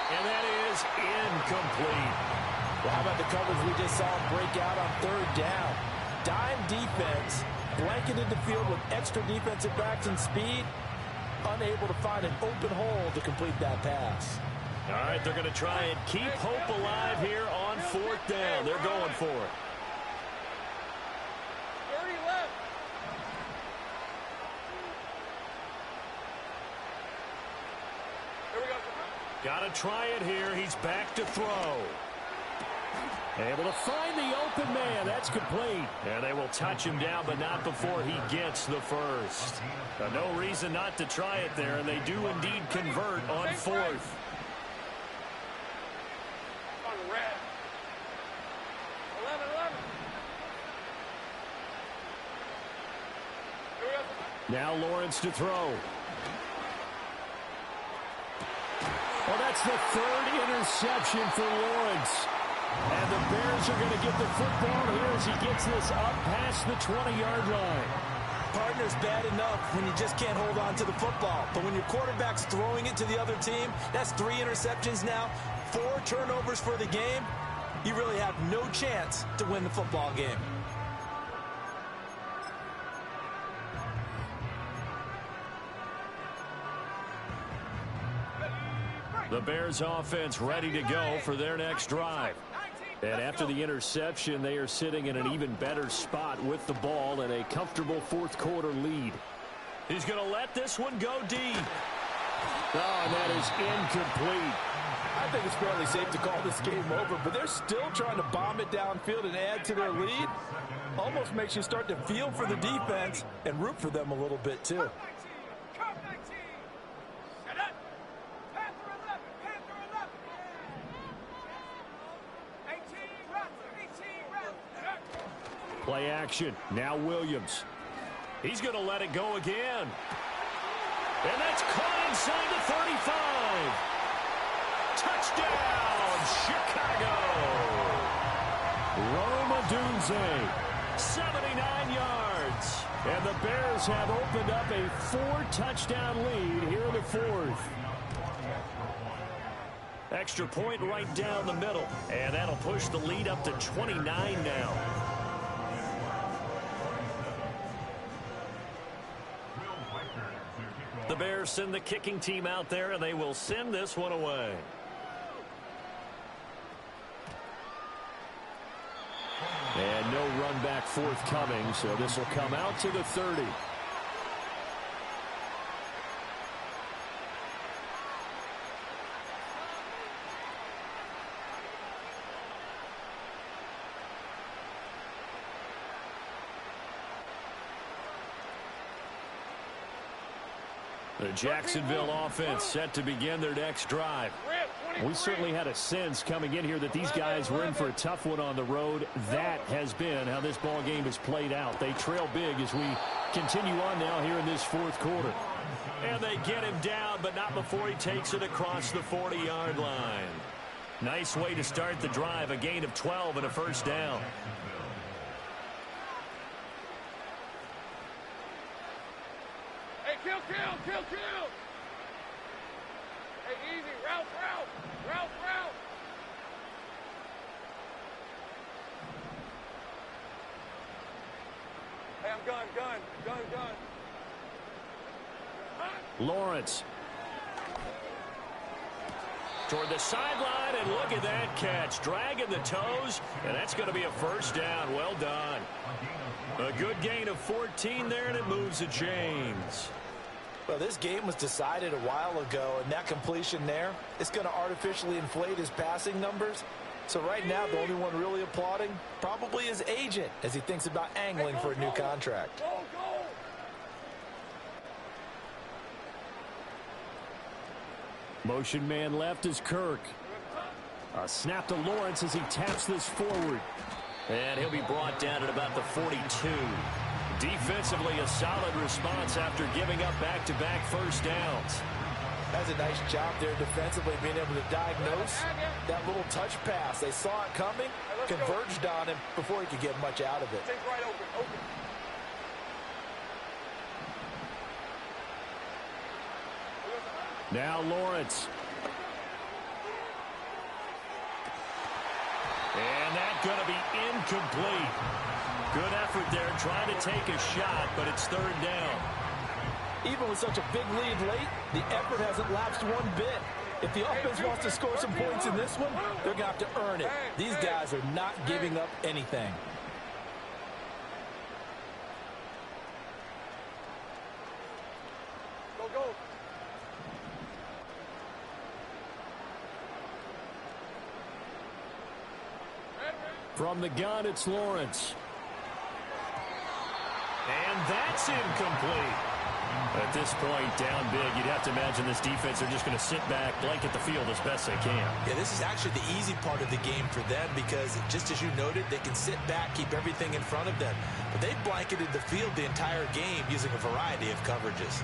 And that is incomplete. Well, how about the coverage we just saw break out on 3rd down? Dime defense, blanketed the field with extra defensive backs and speed, unable to find an open hole to complete that pass. All right, they're going to try and keep hope alive here on 4th down. They're going for it. 30 left. Here we go. Got to try it here. He's back to throw. Able to find the open man. That's complete. And they will touch him down, but not before he gets the first. No reason not to try it there, and they do indeed convert on 4th. On red. 11, 11. Here we go. Now Lawrence to throw. Well, that's the 3rd interception for Lawrence. And the Bears are going to get the football here as he gets this up past the 20-yard line. Partner's bad enough when you just can't hold on to the football. But when your quarterback's throwing it to the other team, that's 3 interceptions now, 4 turnovers for the game. You really have no chance to win the football game. The Bears offense ready to go for their next drive. And after the interception, they are sitting in an even better spot with the ball and a comfortable 4th quarter lead. He's going to let this one go deep. Oh, and that is incomplete. I think it's fairly safe to call this game over, but they're still trying to bomb it downfield and add to their lead. Almost makes you start to feel for the defense and root for them a little bit, too. Play action. Now Williams. He's going to let it go again. And that's caught inside the 35. Touchdown, Chicago. Rome Odunze, 79 yards. And the Bears have opened up a 4-touchdown lead here in the 4th. extra point right down the middle. And that'll push the lead up to 29 now. The Bears send the kicking team out there, and they will send this one away. And no run back forthcoming, so this will come out to the 30. The Jacksonville offense set to begin their next drive. We certainly had a sense coming in here that these guys were in for a tough one on the road. That has been how this ball game has played out. They trail big as we continue on now here in this fourth quarter. And they get him down, but not before he takes it across the 40-yard line. Nice way to start the drive, a gain of 12 and a first down. Kill, kill, kill, kill. Hey, easy. Route. Hey, I'm gun. Lawrence. Toward the sideline, and look at that catch. Dragging the toes, and that's going to be a first down. Well done. A good gain of 14 there, and it moves the chains. Well, this game was decided a while ago, and that completion there is going to artificially inflate his passing numbers. So right now, the only one really applauding probably his agent as he thinks about angling for a new contract. Go. Motion man left is Kirk. A snap to Lawrence as he taps this forward. And he'll be brought down at about the 42. Defensively, a solid response after giving up back-to-back first downs. That's a nice job there defensively, being able to diagnose that little touch pass. They saw it coming, converged on him before he could get much out of it. Take right open. Now Lawrence. And that's going to be incomplete. Good effort there trying to take a shot, but it's third down. Even with such a big lead late, the effort hasn't lapsed one bit. If the offense wants to score some points in this one, they're going to have to earn it. These guys are not giving up anything. Go. From the gun, it's Lawrence. And that's incomplete. At this point, down big, you'd have to imagine this defense are just going to sit back, blanket the field as best they can. Yeah, this is actually the easy part of the game for them because, just as you noted, they can sit back, keep everything in front of them. But they've blanketed the field the entire game using a variety of coverages.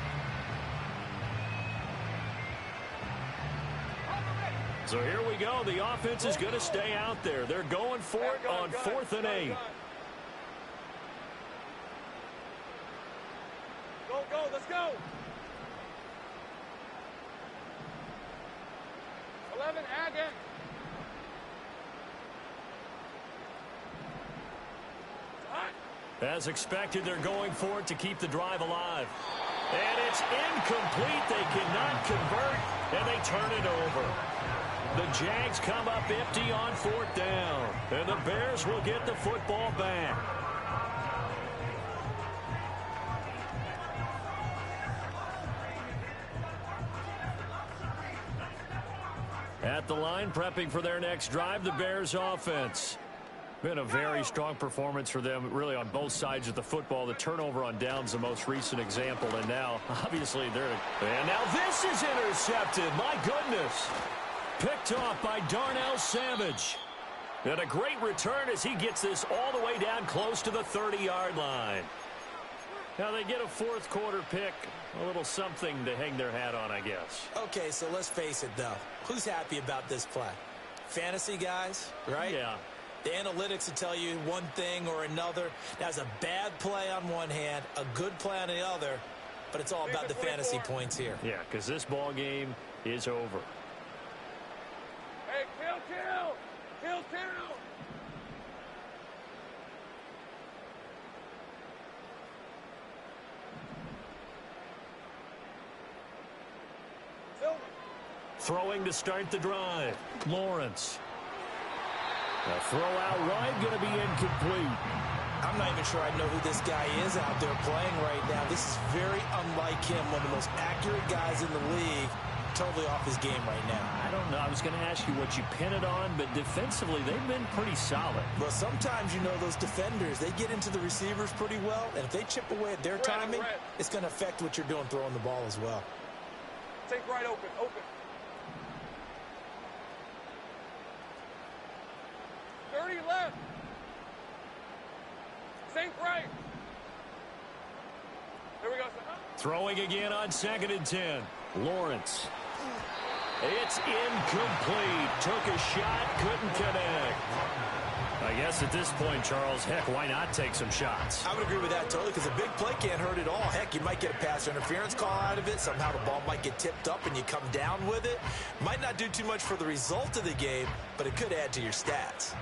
So here we go. The offense is going to stay out there. They're going for it on 4th and 8. Go, let's go. 11, again. As expected, they're going for it to keep the drive alive. And it's incomplete. They cannot convert, and they turn it over. The Jags come up empty on 4th down, and the Bears will get the football back. At the line, prepping for their next drive, the Bears offense. Been a very strong performance for them, really, on both sides of the football. The turnover on downs, the most recent example, and now, obviously, and now this is intercepted. My goodness. Picked off by Darnell Savage. And a great return as he gets this all the way down close to the 30-yard line. Now they get a fourth quarter pick. A little something to hang their hat on, I guess. Okay, so let's face it, though. Who's happy about this play? Fantasy guys, right? Yeah. The analytics will tell you one thing or another. That's a bad play on one hand, a good play on the other, but it's all about the fantasy points here. Yeah, because this ball game is over. Hey, kill. Kill. Silver. Throwing to start the drive. Lawrence. A throw out wide, going to be incomplete. I'm not even sure I know who this guy is out there playing right now. This is very unlike him, one of the most accurate guys in the league. Totally off his game right now. I don't know. I was going to ask you what you pin it on, but defensively, they've been pretty solid. Well, sometimes, you know, those defenders, they get into the receivers pretty well, and if they chip away at their timing, it's going to affect what you're doing throwing the ball as well. Take right, open. 30 left. Sink right. Here we go, sir. Throwing again on 2nd and 10. Lawrence. It's incomplete. Took a shot, couldn't connect. I guess at this point, Charles, heck, why not take some shots? I would agree with that totally, because a big play can't hurt at all. Heck, you might get a pass interference call out of it. Somehow the ball might get tipped up and you come down with it. Might not do too much for the result of the game, but it could add to your stats.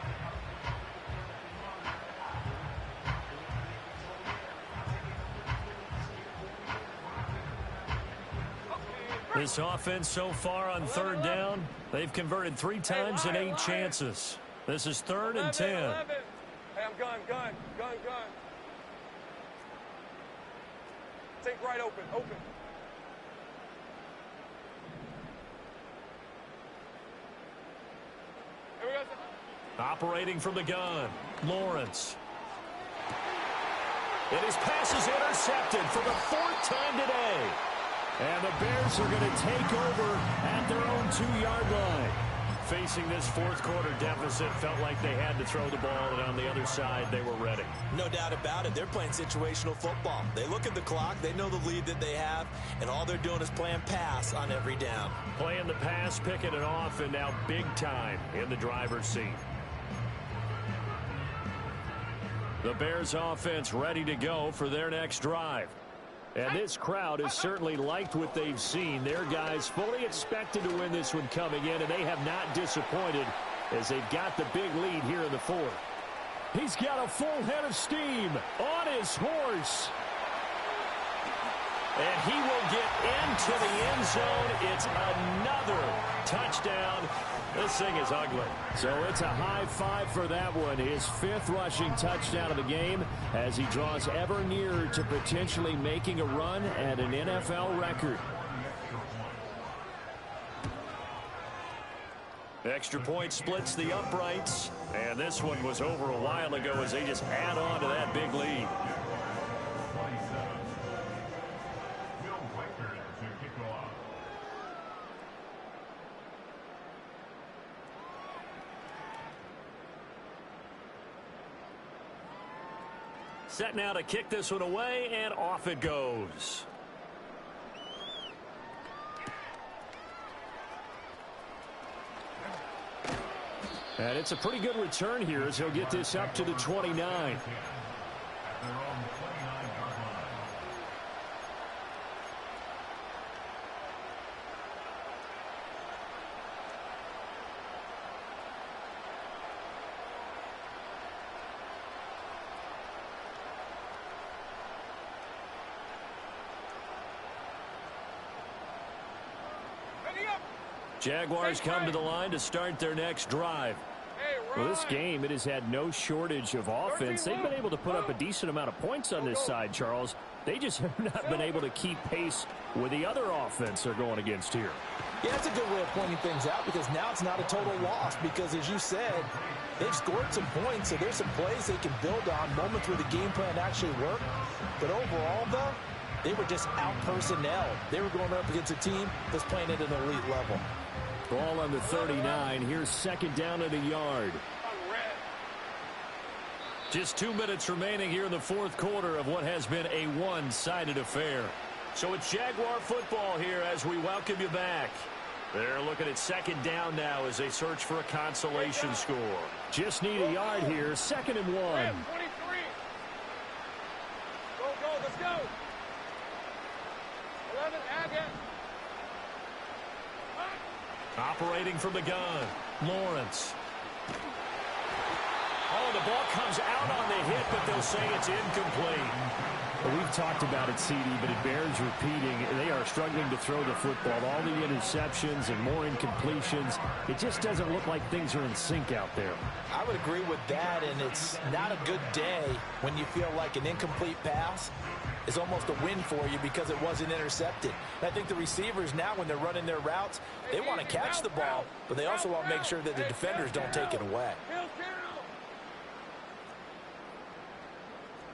This offense so far on 3rd down, they've converted 3 times in 8 chances. This is 3rd and 10. 11. Hey, I'm gun. Take right, open. Here we go, sir. Operating from the gun, Lawrence. And his pass is intercepted for the 4th time today. And the Bears are going to take over at their own 2-yard line. Facing this 4th quarter deficit, felt like they had to throw the ball, and on the other side, they were ready. No doubt about it. They're playing situational football. They look at the clock, they know the lead that they have, and all they're doing is playing pass on every down. Playing the pass, picking it off, and now big time in the driver's seat. The Bears offense ready to go for their next drive. And this crowd has certainly liked what they've seen. Their guys fully expected to win this one coming in, and they have not disappointed as they've got the big lead here in the 4th. He's got a full head of steam on his horse. And he will get into the end zone. It's another touchdown. This thing is ugly. So it's a high 5 for that one. His 5th rushing touchdown of the game as he draws ever nearer to potentially making a run at an NFL record. Extra point splits the uprights. And this one was over a while ago as they just add on to that big lead. Set now to kick this one away, and off it goes. And it's a pretty good return here as he'll get this up to the 29. Jaguars come to the line to start their next drive. Well, this game, it has had no shortage of offense. They've been able to put up a decent amount of points on this side, Charles. They just have not been able to keep pace with the other offense they're going against here. Yeah, that's a good way of pointing things out, because now it's not a total loss, because as you said, they've scored some points, so there's some plays they can build on, moments where the game plan actually worked. But overall, though, they were just out-personnel. They were going up against a team that's playing at an elite level. Ball on the 39. Here's 2nd down at a yard. Just 2 minutes remaining here in the 4th quarter of what has been a one-sided affair. So it's Jaguar football here as we welcome you back. They're looking at 2nd down now as they search for a consolation score. Just need a yard here. 2nd and 1. 23. Go, let's go. 11, Agate. Operating from the gun, Lawrence. Oh, the ball comes out on the hit, but they'll say it's incomplete. Well, we've talked about it, CD, but it bears repeating. They are struggling to throw the football. All the interceptions and more incompletions. It just doesn't look like things are in sync out there. I would agree with that, and it's not a good day when you feel like an incomplete pass is almost a win for you because it wasn't intercepted. And I think the receivers now, when they're running their routes, they want to catch the ball, but they also want to make sure that the defenders don't take it away.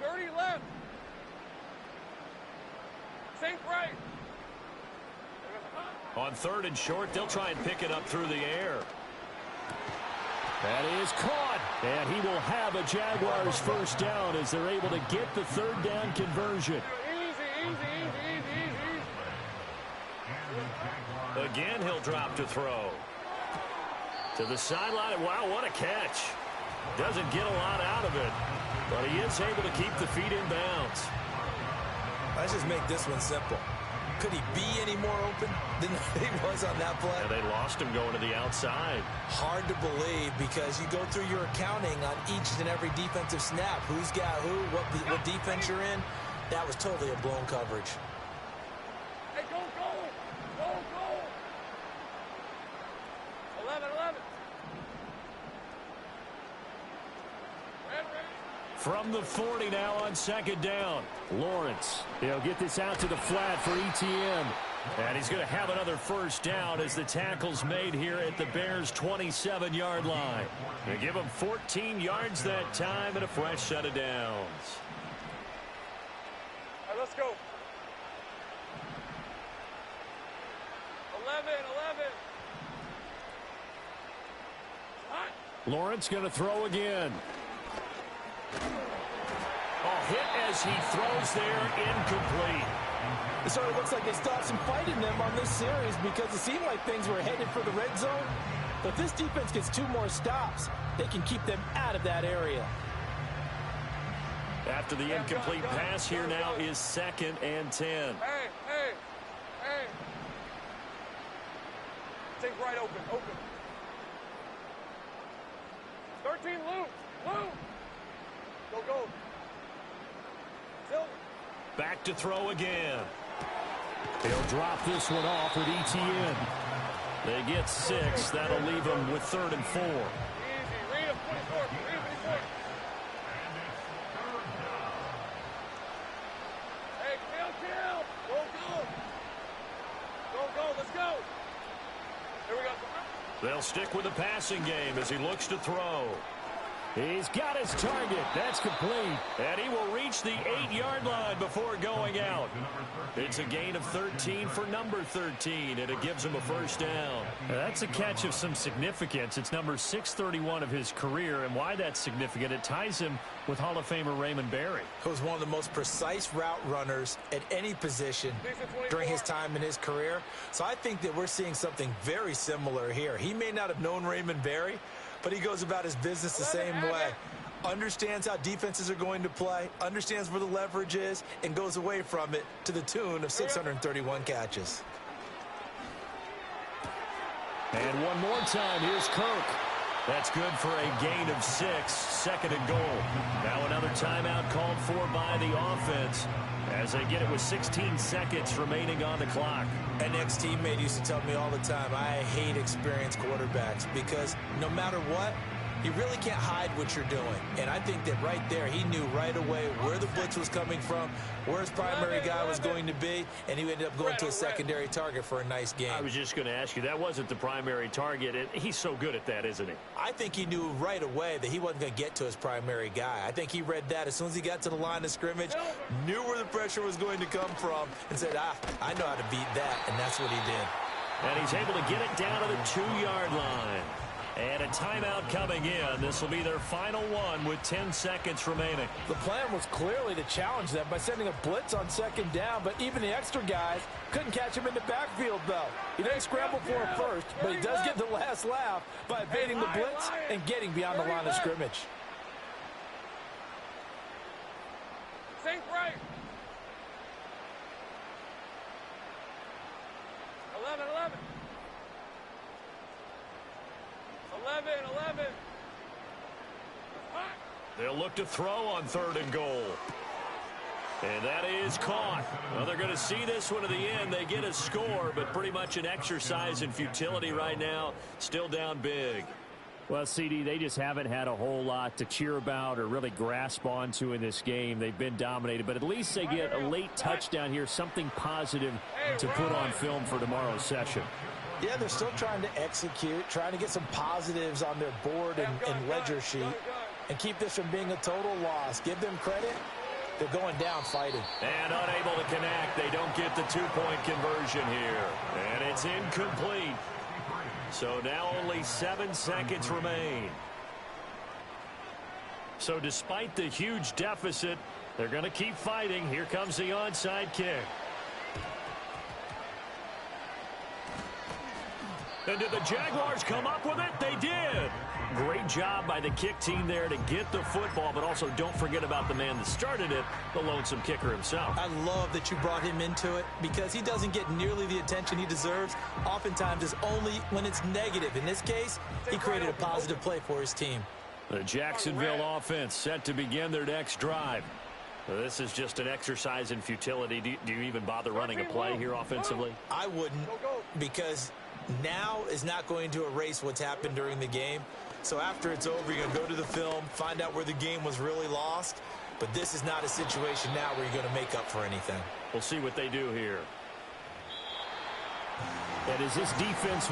30 left. Sink right. On 3rd and short, they'll try and pick it up through the air. That is caught, and he will have a Jaguars first down as they're able to get the 3rd down conversion. Again, he'll drop to throw. To the sideline. Wow, what a catch. Doesn't get a lot out of it, but he is able to keep the feet in bounds. Let's just make this one simple. Could he be any more open than he was on that play? And they lost him going to the outside. Hard to believe because you go through your accounting on each and every defensive snap. Who's got who, what defense you're in. That was totally a blown coverage. Hey, go, go. Go, go. 11. From the 40 now on 2nd down. Lawrence, he'll get this out to the flat for ETN. And he's going to have another first down as the tackle's made here at the Bears' 27-yard line. They give him 14 yards that time and a fresh set of downs. All right, let's go. 11. Hot. Lawrence going to throw again. Oh, hit as he throws there, incomplete. It sort of looks like they stopped some fight in them on this series because it seemed like things were headed for the red zone. But if this defense gets 2 more stops, they can keep them out of that area. After the incomplete pass, here now is 2nd and 10. Hey. Take right open. 13 loop. Go. Silver. Back to throw again. They'll drop this one off with ETN. They get 6. That'll leave them with 3rd and 4. Easy. Read him. 24. Hey, kill. Go. Let's go. Here we go. They'll stick with the passing game as he looks to throw. He's got his target. That's complete. And he will reach the 8-yard line before going out. It's a gain of 13 for number 13, and it gives him a first down. Now, that's a catch of some significance. It's number 631 of his career, and why that's significant, it ties him with Hall of Famer Raymond Berry. He was one of the most precise route runners at any position during his time in his career. So I think that we're seeing something very similar here. He may not have known Raymond Berry, but he goes about his business the same way. Understands how defenses are going to play, understands where the leverage is, and goes away from it to the tune of 631 catches. And one more time, here's Kirk. That's good for a gain of 6, 2nd and goal. Now another timeout called for by the offense as they get it with 16 seconds remaining on the clock. An ex-teammate used to tell me all the time, I hate experienced quarterbacks because no matter what, you really can't hide what you're doing. And I think that right there, he knew right away where the blitz was coming from, where his primary guy was going to be, and he ended up going to a secondary target for a nice game. I was just going to ask you, that wasn't the primary target, and he's so good at that, isn't he? I think he knew right away that he wasn't going to get to his primary guy. I think he read that as soon as he got to the line of scrimmage, knew where the pressure was going to come from, and said, I know how to beat that, and that's what he did. And he's able to get it down to the 2-yard line. And a timeout coming in. This will be their final one with 10 seconds remaining. The plan was clearly to challenge them by sending a blitz on 2nd down, but even the extra guys couldn't catch him in the backfield, though. He didn't scramble for it first, but he does get the last laugh by evading the blitz and getting beyond the line of scrimmage. Sink right. 11. 11. They'll look to throw on 3rd and goal. And that is caught. Well, they're going to see this one to the end. They get a score, but pretty much an exercise in futility right now. Still down big. Well, CD, they just haven't had a whole lot to cheer about or really grasp onto in this game. They've been dominated, but at least they get a late touchdown here, something positive to put on film for tomorrow's session. Yeah, they're still trying to execute, trying to get some positives on their board and ledger sheet, and keep this from being a total loss. Give them credit. They're going down fighting. And unable to connect. They don't get the 2-point conversion here. And it's incomplete. So now only 7 seconds remain. So despite the huge deficit, they're going to keep fighting. Here comes the onside kick. And did the Jaguars come up with it? They did. Great job by the kick team there to get the football, but also don't forget about the man that started it, the lonesome kicker himself. I love that you brought him into it because he doesn't get nearly the attention he deserves. Oftentimes it's only when it's negative. In this case, he created a positive play for his team. The Jacksonville offense set to begin their next drive. This is just an exercise in futility. Do you even bother running a play here offensively? I wouldn't, because now is not going to erase what's happened during the game. So after it's over, you're going to go to the film, find out where the game was really lost. But this is not a situation now where you're going to make up for anything. We'll see what they do here. And as this defense